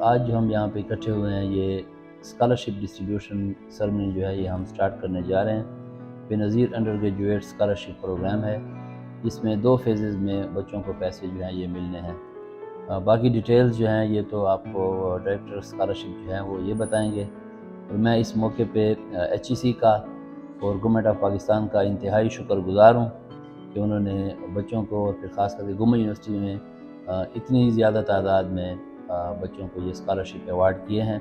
آج جو ہم یہاں پہ اکٹھے ہوئے ہیں یہ اسکالرشپ ڈسٹریبیوشن سرمنی جو ہے یہ ہم سٹارٹ کرنے جا رہے ہیں۔ بے نظیر انڈر گریجویٹ اسکالرشپ پروگرام ہے جس میں 2 فیزز میں بچوں کو پیسے جو ہیں یہ ملنے ہیں۔ باقی ڈیٹیلز جو ہیں یہ تو آپ کو ڈائریکٹر اسکالرشپ جو ہیں وہ یہ بتائیں گے، اور میں اس موقع پہ ایچ ای سی کا اور گورنمنٹ آف پاکستان کا انتہائی شکر گزار ہوں کہ انہوں نے بچوں کو، اور پھر خاص کر کے گوما یونیورسٹی میں اتنی زیادہ تعداد میں بچوں کو یہ اسکالرشپ ایوارڈ کیے ہیں۔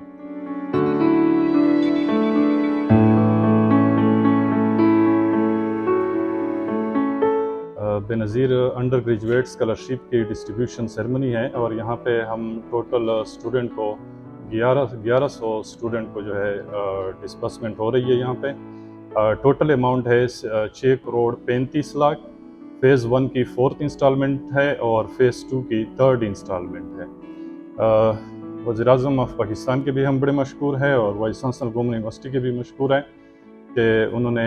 بے نظیر انڈر گریجویٹ اسکالرشپ کی ڈسٹریبیوشن سیرمنی ہے، اور یہاں پہ ہم ٹوٹل اسٹوڈنٹ کو 1100 اسٹوڈنٹ کو جو ہے ڈسبرسمنٹ ہو رہی ہے۔ یہاں پہ ٹوٹل اماؤنٹ ہے 6 کروڑ 35 لاکھ۔ فیز 1 کی 4th انسٹالمنٹ ہے اور فیز 2 کی 3rd انسٹالمنٹ ہے۔ وزیر اعظم آف پاکستان کے بھی ہم بڑے مشکور ہیں، اور وائس چانسلر گوما یونیورسٹی کے بھی مشکور ہیں کہ انہوں نے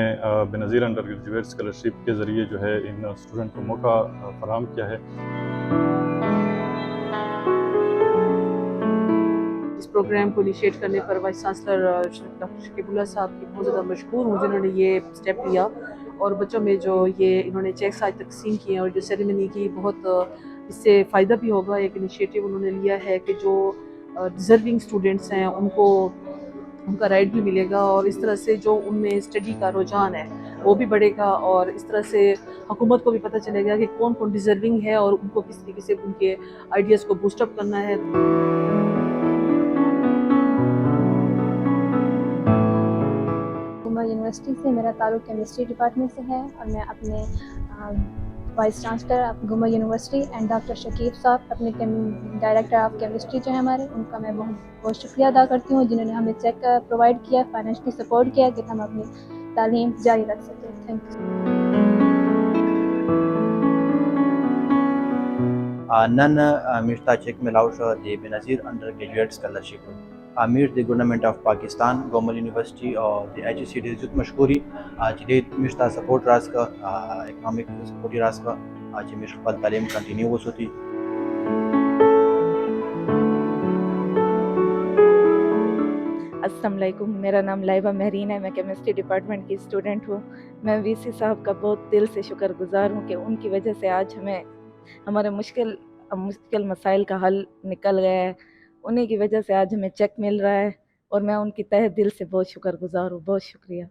بے نظیر انڈر گریجویٹ اسکالرشپ کے ذریعے جو ہے ان اسٹوڈنٹ کو موقع فراہم کیا ہے۔ اس پروگرام کو انیشیٹ کرنے پر وائس چانسلر ڈاکٹر شکیب اللہ صاحب کی بہت زیادہ مشکور ہوں جنہوں نے یہ اسٹیپ لیا، اور بچوں میں جو یہ انہوں نے چیکس آج تقسیم کیے ہیں اور جو سیریمنی کی بہت اس سے فائدہ بھی ہوگا۔ ایک انیشیٹو انہوں نے لیا ہے کہ جو ڈیزرونگ اسٹوڈنٹس ہیں ان کو ان کا رائٹ بھی ملے گا، اور اس طرح سے جو ان میں اسٹڈی کا رجحان ہے وہ بھی بڑھے گا، اور اس طرح سے حکومت کو بھی پتہ چلے گا کہ کون کون ڈیزرونگ ہے اور ان کو کس طریقے سے ان کے آئیڈیاز کو بوسٹ اپ کرنا ہے۔ گوما یونیورسٹی سے میرا تعلق کیمسٹری ڈپارٹمنٹ سے ہے، اور میں اپنے vice chancellor Gomal University and doctor Shakeeb صاحب، اپنے ڈائریکٹر آف کیمسٹری جو ہیں ہمارے، ان کا میں بہت شکریہ ادا کرتی ہوں جنہوں نے ہمیں چیک پرووائڈ کیا، فائنینشلی سپورٹ کیا کہ ہم اپنی تعلیم جاری رکھ سکیں۔ Thank you. نن میرتا چیک ملاوش the Benazir undergraduate scholarship امیر the government of Pakistan Gomal University اور the H E C D جت مشکوری جدید میرتا سپورٹ راز کا اکنامک سپورٹی راز کا آج میرے پل تعلیم کنٹینیو ہو سوتی۔ السلام علیکم، میرا نام لائبہ مہرین ہے، میں کیمسٹری ڈپارٹمنٹ کی اسٹوڈنٹ ہوں۔ میں وی سی صاحب کا بہت دل سے شکر گزار ہوں کہ ان کی وجہ سے آج ہمیں ہمارے مشکل مسائل کا حل نکل گیا ہے۔ انہیں کی وجہ سے آج ہمیں چیک مل رہا ہے، اور میں ان کی تہہ دل سے بہت شکر گزار ہوں۔ بہت شکریہ۔